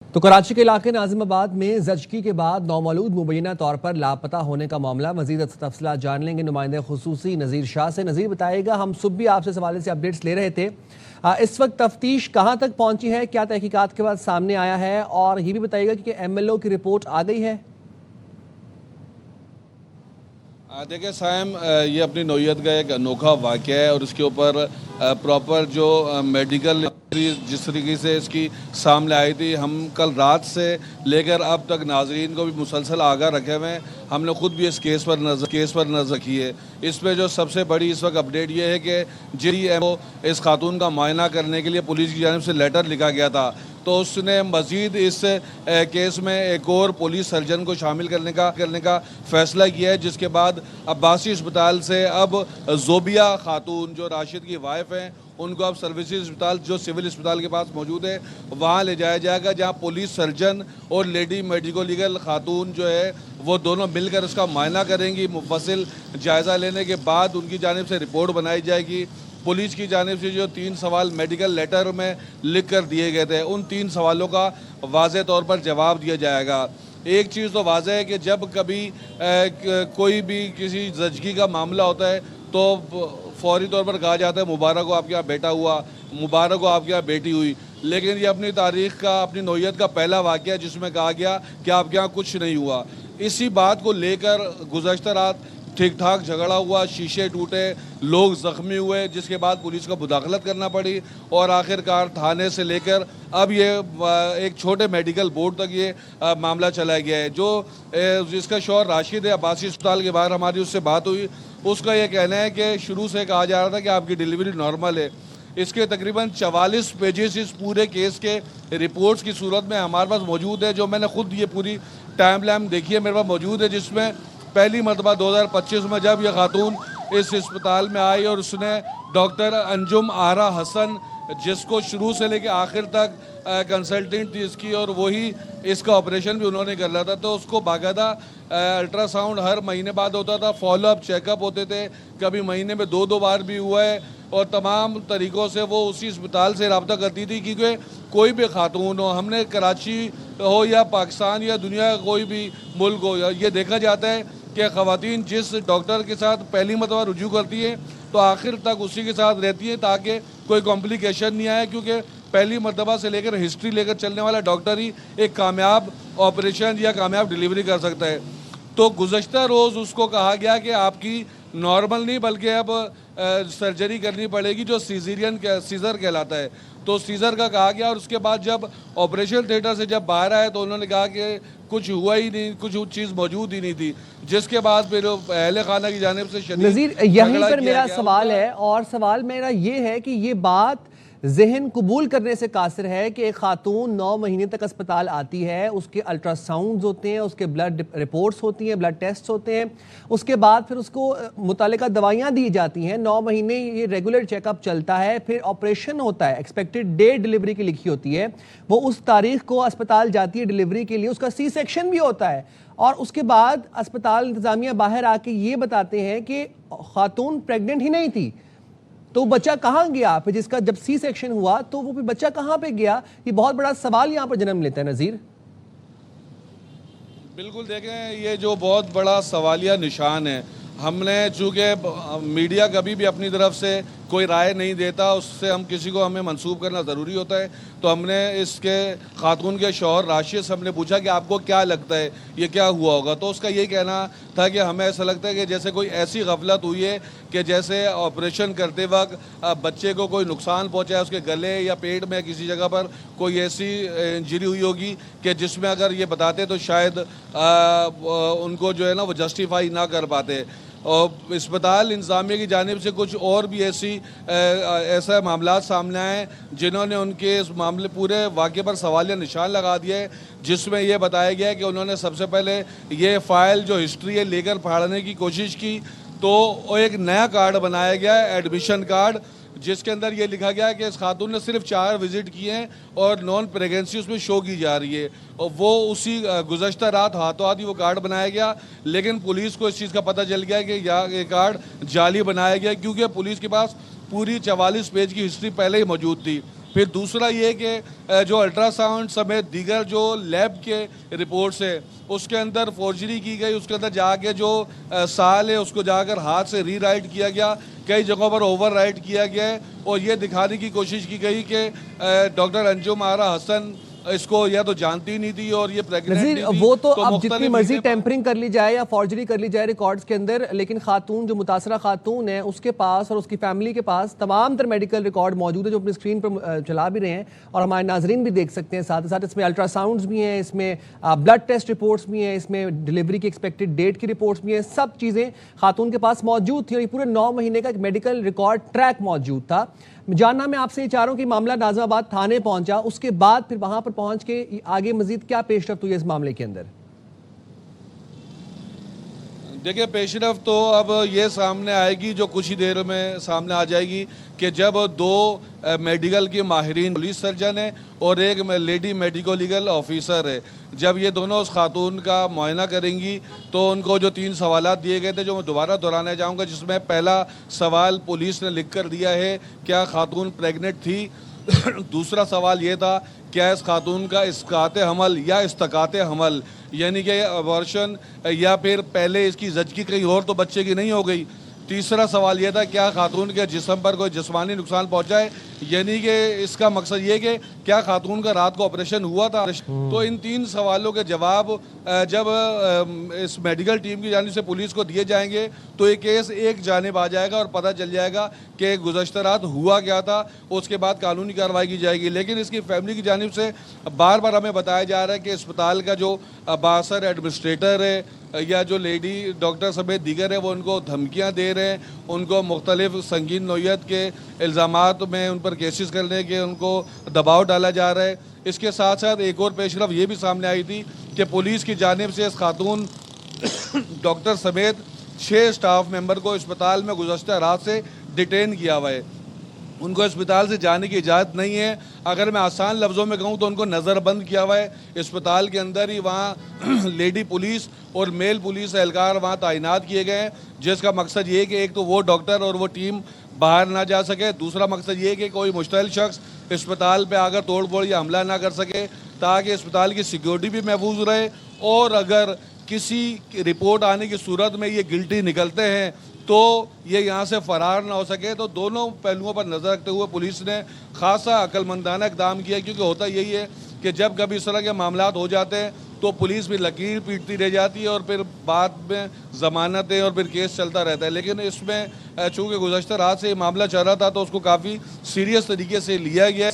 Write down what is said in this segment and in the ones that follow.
तो कराची के इलाके नाजिमाबाद में जचगी के बाद नौमौलूद मुबैना तौर पर लापता होने का मामला। मजीद तफसीलात जान लेंगे नुमाइंदे खुसूसी नज़ीर शाह से। नज़ीर बताइएगा, हम सुबह भी आपसे इस हवाले से अपडेट्स ले रहे थे। इस वक्त तफ्तीश कहाँ तक पहुंची है, क्या तहकीकात के बाद सामने आया है, और ये भी बताइएगा कि MLO की रिपोर्ट आ गई है? देखिए सायम, ये अपनी नौयत का एक अनोखा वाक़या है और उसके ऊपर प्रॉपर जो मेडिकल जिस तरीके से इसकी सामने आई थी, हम कल रात से लेकर अब तक नाजरीन को भी मुसलसल आगाह रखे हुए हैं। हमने ख़ुद भी इस केस पर नज़र रखी है। इसमें जो सबसे बड़ी इस वक्त अपडेट ये है कि GMO इस खातून का मुआयना करने के लिए पुलिस की जानिब से लेटर लिखा गया था, तो उसने मज़ीद इस केस में एक और पुलिस सर्जन को शामिल करने का फ़ैसला किया है, जिसके बाद अब्बासी अस्पताल से अब ज़ोबिया खातून जो राशिद की वाइफ हैं, उनको अब सर्विसेज अस्पताल जो सिविल अस्पताल के पास मौजूद है वहाँ ले जाया जाएगा, जहाँ पुलिस सर्जन और लेडी मेडिको लीगल खातून जो है वो दोनों मिलकर उसका मुआयना करेंगी। मुफस्सिल जायज़ा लेने के बाद उनकी जानिब से रिपोर्ट बनाई जाएगी। पुलिस की जानिब से जो 3 सवाल मेडिकल लेटर में लिख कर दिए गए थे, उन 3 सवालों का वाज़े तौर पर जवाब दिया जाएगा। एक चीज़ तो वाज़े है कि जब कभी कोई भी किसी जजगी का मामला होता है तो फौरी तौर पर कहा जाता है मुबारक हो आपके यहाँ बेटा हुआ, मुबारक हो आपके यहाँ बेटी हुई। लेकिन ये अपनी तारीख़ का, अपनी नौयत का पहला वाक़या जिसमें कहा गया कि आपके यहाँ कुछ नहीं हुआ। इसी बात को लेकर गुज़श्ता रात ठीक ठाक झगड़ा हुआ, शीशे टूटे, लोग ज़ख्मी हुए, जिसके बाद पुलिस को मुदाखलत करना पड़ी और आखिरकार थाने से लेकर अब ये एक छोटे मेडिकल बोर्ड तक ये मामला चलाया गया है। जो जिसका शौहर राशिद है, अब्बासी अस्पताल के बाहर हमारी उससे बात हुई, उसका ये कहना है कि शुरू से कहा जा रहा था कि आपकी डिलीवरी नॉर्मल है। इसके तकरीबन 44 पेजेस इस पूरे केस के रिपोर्ट्स की सूरत में हमारे पास मौजूद है, जो मैंने खुद ये पूरी टाइम लाइन देखी है, मेरे पास मौजूद है, जिसमें पहली मरतबा 2025 में जब यह खातून इस अस्पताल में आई और उसने डॉक्टर अंजुम आरा हसन, जिसको शुरू से लेकर आखिर तक कंसल्टेंट थी इसकी और वही इसका ऑपरेशन भी उन्होंने कर लिया था, तो उसको बाकायदा अल्ट्रासाउंड हर महीने बाद होता था, फॉलोअप चेकअप होते थे, कभी महीने में 2-2 बार भी हुआ है, और तमाम तरीक़ों से वो उसी अस्पताल से रब्ता करती थी। क्योंकि कोई भी खातून हो, हमने कराची हो या पाकिस्तान या दुनिया का कोई भी मुल्क हो, ये देखा जाता है कि ख़वातीन जिस डॉक्टर के साथ पहली मरतबा रुजू करती हैं तो आखिर तक उसी के साथ रहती हैं ताकि कोई कॉम्प्लिकेशन नहीं आए, क्योंकि पहली मरतबा से लेकर हिस्ट्री लेकर चलने वाला डॉक्टर ही एक कामयाब ऑपरेशन या कामयाब डिलीवरी कर सकता है। तो गुज़श्ता रोज़ उसको कहा गया कि आपकी नॉर्मल नहीं बल्कि अब सर्जरी करनी पड़ेगी, जो सीज़र कहलाता है। तो सीज़र का कहा गया और उसके बाद जब ऑपरेशन थिएटर से जब बाहर आए तो उन्होंने कहा कि कुछ हुआ ही नहीं, कुछ चीज़ मौजूद ही नहीं थी, जिसके बाद फिर अहले खाना की जानिब से नज़ीर, यहीं पर मेरा सवाल है, और सवाल मेरा ये है कि ये बात जहन कबूल करने से कासिर है कि एक खातून 9 महीने तक अस्पताल आती है, उसके अल्ट्रासाउंड्स होते हैं, उसके ब्लड रिपोर्ट्स होती हैं, ब्लड टेस्ट होते हैं, उसके बाद फिर उसको मुतालिका दवाइयाँ दी जाती हैं, 9 महीने ये रेगुलर चेकअप चलता है, फिर ऑपरेशन होता है, एक्सपेक्टेड डेट डिलीवरी की लिखी होती है, वो उस तारीख को अस्पताल जाती है डिलीवरी के लिए, उसका C-सेक्शन भी होता है, और उसके बाद अस्पताल इंतज़ामिया बाहर आके ये बताते हैं कि खातून प्रेग्नेंट ही नहीं थी, तो बच्चा कहाँ गया? फिर जिसका जब C-सेक्शन हुआ तो वो बच्चा कहाँ पे गया? ये बहुत बड़ा सवाल यहाँ पर जन्म लेता है नज़ीर। बिल्कुल, देखें, ये जो बहुत बड़ा सवालिया निशान है, हमने चूँकि मीडिया कभी भी अपनी तरफ से कोई राय नहीं देता, उससे हमें मंसूब करना ज़रूरी होता है, तो हमने इसके खातून के शौहर राशिद से हमने पूछा कि आपको क्या लगता है ये क्या हुआ होगा, तो उसका ये कहना था कि हमें ऐसा लगता है कि जैसे कोई ऐसी गफलत हुई है कि जैसे ऑपरेशन करते वक्त बच्चे को कोई नुकसान पहुंचा है, उसके गले या पेट में किसी जगह पर कोई ऐसी इंजरी हुई होगी कि जिसमें अगर ये बताते तो शायद उनको जो है ना वो जस्टिफाई ना कर पाते। और अस्पताल इंतज़ामिया की जानिब से कुछ और भी ऐसा मामला सामने आए जिन्होंने उनके इस मामले पूरे वाक़े पर सवालिया निशान लगा दिया है, जिसमें यह बताया गया है कि उन्होंने सबसे पहले ये फ़ाइल जो हिस्ट्री है लेकर फाड़ने की कोशिश की, तो एक नया कार्ड बनाया गया है, एडमिशन कार्ड, जिसके अंदर ये लिखा गया है कि इस खातून ने सिर्फ 4 विज़िट किए हैं और नॉन प्रेगनेंसी उसमें शो की जा रही है, और वो उसी गुज़श्ता रात हाथों हाथ ही वो कार्ड बनाया गया। लेकिन पुलिस को इस चीज़ का पता चल गया कि ये कार्ड जाली बनाया गया, क्योंकि पुलिस के पास पूरी 44 पेज की हिस्ट्री पहले ही मौजूद थी। फिर दूसरा ये कि जो अल्ट्रासाउंड समेत दीगर जो लैब के रिपोर्ट्स है उसके अंदर फोर्जरी की गई, उसके अंदर जाके जो साल है उसको जाकर हाथ से रीराइट किया गया, कई जगहों पर ओवर राइट किया गया है और ये दिखाने की कोशिश की गई कि डॉक्टर अंजुम आरा हसन इसको या तो जानती नहीं थी और ये प्रेग्नेंट नज़ीर, नहीं थी। वो तो अब मुख्तलिफ जितनी मर्जी चीज़ें- टेम्परिंग कर ली जाए या फॉर्जरी कर ली जाए रिकॉर्ड्स के अंदर, लेकिन खातून जो मुतासरा खातून है उसके पास और उसकी फैमिली के पास तमाम तर मेडिकल रिकॉर्ड मौजूद है जो अपनी स्क्रीन पर चला भी रहे हैं और हमारे नाजरीन भी देख सकते हैं। साथ ही साथ इसमें अल्ट्रासाउंड्स भी हैं, इसमें ब्लड टेस्ट रिपोर्ट्स भी हैं, इसमें डिलीवरी की एक्सपेक्टेड डेट की रिपोर्ट्स भी हैं। सब चीज़ें खातून के पास मौजूद थी और ये पूरे 9 महीने का एक मेडिकल रिकॉर्ड ट्रैक मौजूद था। जानना मैं आपसे ये चाह रहा हूं कि मामला नाज़िमाबाद थाने पहुंचा, उसके बाद फिर वहां पर पहुंच के आगे मजीद क्या पेशरफ्त हुई इस मामले के अंदर? देखिए, पेशरफ्त तो अब ये सामने आएगी, जो कुछ ही देर में सामने आ जाएगी कि जब 2 मेडिकल की माहिरीन, पुलिस सर्जन है और एक लेडी मेडिको लीगल ऑफिसर है, जब ये दोनों उस खातून का मुआयना करेंगी तो उनको जो 3 सवालात दिए गए थे जो मैं दोबारा दोहराना चाहूँगा, जिसमें पहला सवाल पुलिस ने लिख कर दिया है क्या खातून प्रेग्नेंट थी। दूसरा सवाल ये था क्या इस खातून का इसकाते हमल या इस्तकाते हमल यानी कि अबॉर्शन या फिर पहले इसकी जचगी कहीं और तो बच्चे की नहीं हो गई। तीसरा सवाल यह था क्या खातून के जिस्म पर कोई जिस्मानी नुकसान पहुंचा है, यानी कि इसका मकसद ये कि क्या खातून का रात को ऑपरेशन हुआ था। तो इन 3 सवालों के जवाब जब इस मेडिकल टीम की जानिब से पुलिस को दिए जाएंगे तो ये केस एक जानिब आ जाएगा और पता चल जाएगा कि गुज़श्ता रात हुआ क्या था, उसके बाद कानूनी कार्रवाई की जाएगी। लेकिन इसकी फैमिली की जानिब से बार बार हमें बताया जा रहा है कि अस्पताल का जो बासर एडमिनिस्ट्रेटर है या जो लेडी डॉक्टर समेत दीगर है वो उनको धमकियां दे रहे हैं, उनको मुख्तलिफ संगीन नौयत के इल्ज़ामात में उन पर केसेस करने के उनको दबाव डाला जा रहा है। इसके साथ साथ एक और पेशरफ ये भी सामने आई थी कि पुलिस की जानिब से इस खातून डॉक्टर समेत 6 स्टाफ मेंबर को अस्पताल में गुज़श्ता रात से डिटेन किया हुआ है। उनको अस्पताल से जाने की इजाज़त नहीं है। अगर मैं आसान लफ्ज़ों में कहूँ तो उनको नज़रबंद किया हुआ है अस्पताल के अंदर ही। वहाँ लेडी पुलिस और मेल पुलिस एहलकार वहाँ तैनात किए गए हैं, जिसका मकसद ये है कि एक तो वो डॉक्टर और वो टीम बाहर ना जा सके, दूसरा मकसद ये है कि कोई मुश्तइल शख्स अस्पताल पे आकर तोड़ फोड़ या हमला ना कर सके, ताकि अस्पताल की सिक्योरिटी भी महफूज रहे। और अगर किसी रिपोर्ट आने की सूरत में ये गिल्टी निकलते हैं तो ये यहाँ से फरार ना हो सके। तो दोनों पहलुओं पर नज़र रखते हुए पुलिस ने खासा अक्लमंदाना इक़दाम किया, क्योंकि होता यही है कि जब कभी इस तरह के मामलात हो जाते हैं तो पुलिस भी लकीर पीटती रह जाती है और फिर बाद में ज़मानतें और फिर केस चलता रहता है। लेकिन इसमें चूँकि गुज़श्ता रात से ये मामला चल रहा था तो उसको काफ़ी सीरियस तरीके से लिया गया।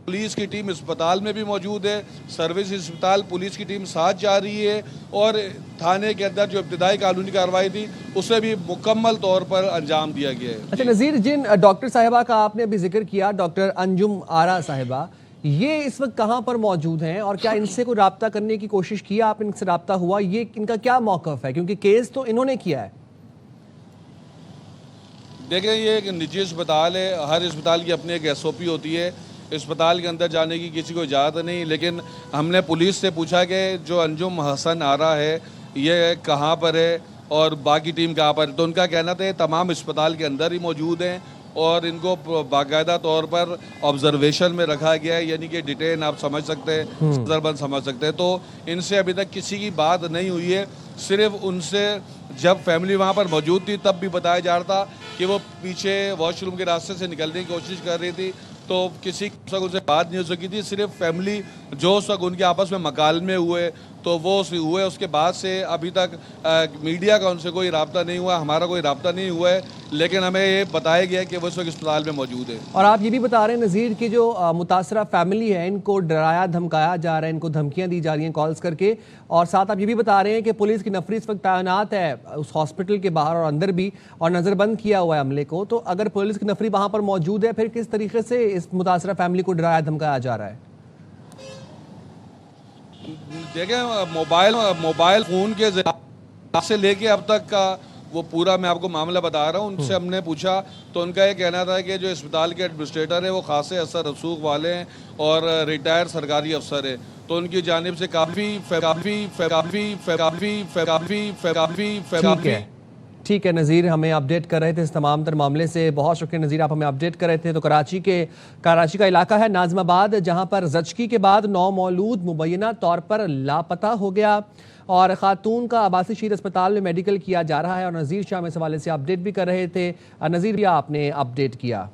पुलिस की टीम अस्पताल में भी मौजूद है, सर्विस अस्पताल पुलिस की टीम साथ जा रही है और थाने के अंदर जो इब्तिदाई कानूनी कार्रवाई थी उसे भी मुकम्मल तौर पर अंजाम दिया गया है। अच्छा नज़ीर, जिन डॉक्टर साहिबा का आपने अभी जिक्र किया, डॉक्टर अंजुम आरा साहिबा, ये इस वक्त कहाँ पर मौजूद हैं और क्या इनसे कोई रब्ता करने की कोशिश किया, आप इनसे रब्ता हुआ, ये इनका क्या मौक़िफ़ है, क्योंकि केस तो इन्होंने किया है? देखें, ये एक निजी अस्पताल है, हर अस्पताल की अपनी एक SOP होती है। अस्पताल के अंदर जाने की किसी को इजाज़त नहीं। लेकिन हमने पुलिस से पूछा कि जो अंजुम हसन आरा है ये कहाँ पर है और बाकी टीम कहाँ पर है, तो उनका कहना था तमाम अस्पताल के अंदर ही मौजूद हैं और इनको बाकायदा तौर पर ऑब्जर्वेशन में रखा गया है, यानी कि डिटेन आप समझ सकते हैं, नजरबंद समझ सकते हैं। तो इनसे अभी तक किसी की बात नहीं हुई है। सिर्फ उनसे जब फैमिली वहाँ पर मौजूद थी तब भी बताया जा रहा था कि वो पीछे वॉशरूम के रास्ते से निकलने की कोशिश कर रही थी, तो किसी तक उनसे बात नहीं हो सकी थी। सिर्फ फैमिली जो तक उनके आपस में मकालमे हुए तो वो हुए, उसके बाद से अभी तक मीडिया का उनसे कोई रब्ता नहीं हुआ, हमारा कोई रब्ता नहीं हुआ है। लेकिन हमें ये बताया गया कि वो इस वक्त अस्पताल में मौजूद है। और आप ये भी बता रहे हैं नज़ीर कि जो मुतासरा फैमिली है इनको डराया धमकाया जा रहा है, इनको धमकियां दी जा रही हैं कॉल्स करके, और साथ आप ये भी बता रहे हैं कि पुलिस की नफरी इस वक्त तैनात है उस हॉस्पिटल के बाहर और अंदर भी और नज़रबंद किया हुआ है हमले को। तो अगर पुलिस की नफरी वहाँ पर मौजूद है, फिर किस तरीके से इस मुतासरा फैमिली को डराया धमकाया जा रहा है? देखें, मोबाइल फ़ोन के से लेके अब तक का वो पूरा मैं आपको मामला बता रहा हूँ। उनसे हमने पूछा तो उनका ये कहना था कि जो अस्पताल के एडमिनिस्ट्रेटर है वो खासे असर रसूख वाले हैं और रिटायर्ड सरकारी अफसर है, तो उनकी जानिब से काफ़ी ठीक है नज़ीर, हमें अपडेट कर रहे थे इस तमाम तर मामले से। बहुत शुक्रिया नज़ीर, आप हमें अपडेट कर रहे थे। तो कराची का इलाका है नाज़िमाबाद, जहां पर ज़चकी के बाद नौमौलूद मुबैना तौर पर लापता हो गया और ख़ातून का आबासी शीर अस्पताल में मेडिकल किया जा रहा है। और नज़ीर शाह इस हवाले से अपडेट भी कर रहे थे। नज़ीर, आपने अपडेट किया।